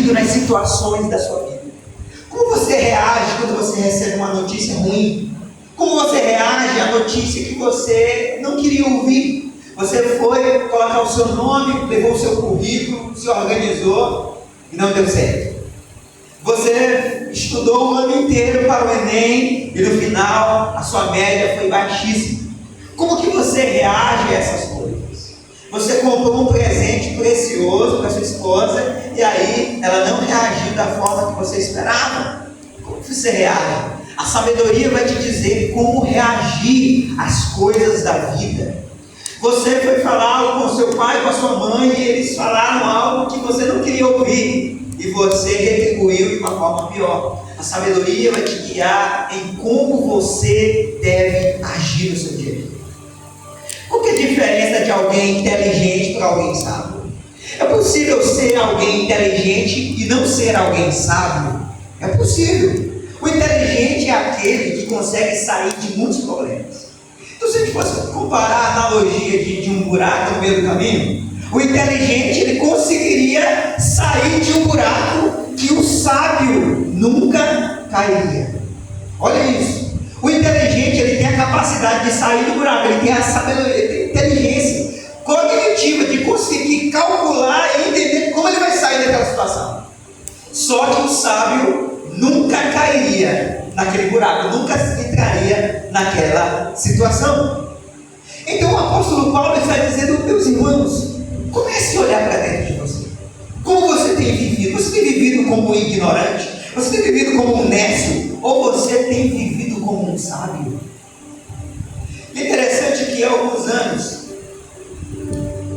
reagido nas situações da sua vida? Como você reage quando você recebe uma notícia ruim? Como você reage à notícia que você não queria ouvir? Você foi colocar o seu nome, levou o seu currículo, se organizou e não deu certo. Você estudou o ano inteiro para o Enem e no final a sua média foi baixíssima. Como que você reage a essas coisas? Você comprou um presente precioso para sua esposa e aí ela não reagiu da forma que você esperava. Como que você reage? A sabedoria vai te dizer como reagir às coisas da vida. Você foi falar algo com seu pai, com a sua mãe, e eles falaram algo que você não queria ouvir, e você retribuiu de uma forma pior. A sabedoria vai te guiar em como você deve agir no seu dia a dia. Qual que é a diferença de alguém inteligente para alguém sábio? É possível ser alguém inteligente e não ser alguém sábio? É possível. O inteligente é aquele que consegue sair de muitos problemas. Então, se a gente fosse comparar a analogia de um buraco no meio do caminho, o inteligente ele conseguiria sair de um buraco que o sábio nunca cairia. Olha isso. O inteligente ele tem a capacidade de sair do buraco, ele tem a sabedoria, ele tem a inteligência cognitiva de conseguir calcular e entender como ele vai sair daquela situação. Só que o sábio nunca cairia naquele buraco, nunca entraria naquela situação. Então o apóstolo Paulo está dizendo: meus irmãos, comece a olhar para dentro de você. Como você tem vivido? Você tem vivido como um ignorante? Você tem vivido como um nécio? Ou você tem vivido como um sábio? É interessante que há alguns anos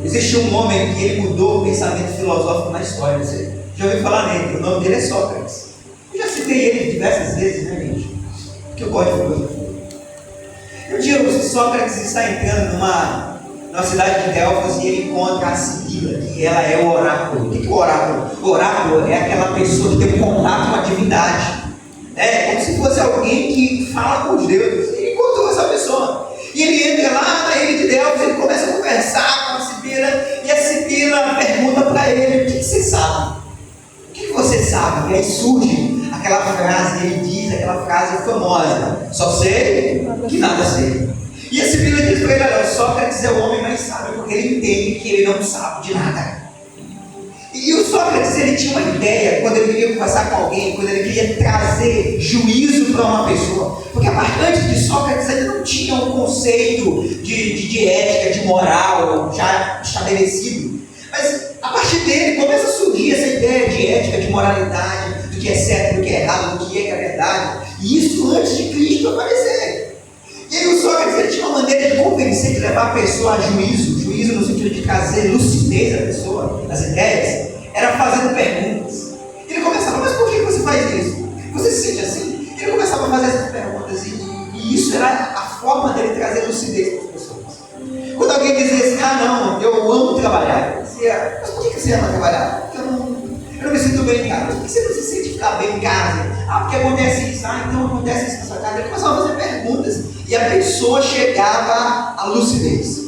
existe um homem que ele mudou o pensamento filosófico na história. Você já ouviu falar nele? O nome dele é Sócrates. Eu já citei ele diversas vezes, né, gente? Porque eu gosto de filosofia. Um dia o Sócrates está entrando numa cidade de Delfos e ele encontra a Sibila, que ela é o oráculo. O que é o oráculo? O oráculo é aquela pessoa que tem um contato com a divindade. É como se fosse alguém que fala com os deuses. Ele encontrou essa pessoa. E ele entra lá na ilha de Delfos, ele começa a conversar com a Sibila, e a Sibila pergunta para ele: o que você sabe? O que você sabe? E aí surge aquela frase, ele diz aquela frase famosa: só sei que nada sei. E a Sibila diz para ele: olha, Sócrates é o homem mais sábio, porque ele entende que ele não sabe de nada. E o Sócrates ele tinha uma ideia quando ele queria conversar com alguém, quando ele queria trazer juízo para uma pessoa, porque antes de Sócrates ainda não tinha um conceito de ética, de moral já estabelecido. Mas a partir dele começa a surgir essa ideia de ética, de moralidade, do que é certo, do que é errado, do que é verdade. E isso antes de Cristo aparecer. E aí o Sócrates ele tinha uma maneira de convencer, de levar a pessoa a juízo no sentido de trazer lucidez à pessoa, às ideias, era fazendo perguntas. Ele começava: mas por que você faz isso? Você se sente assim? Ele começava a fazer essas perguntas e isso era a forma dele trazer lucidez para as pessoas. Quando alguém dizia assim: ah não, eu amo trabalhar, eu dizia: mas por que você ama trabalhar? Porque eu não me sinto bem em casa. Por que você não se sente ficar bem em casa? Ah, porque acontece isso. Ah, então acontece isso na sua casa. Ele começava a fazer perguntas e a pessoa chegava à lucidez.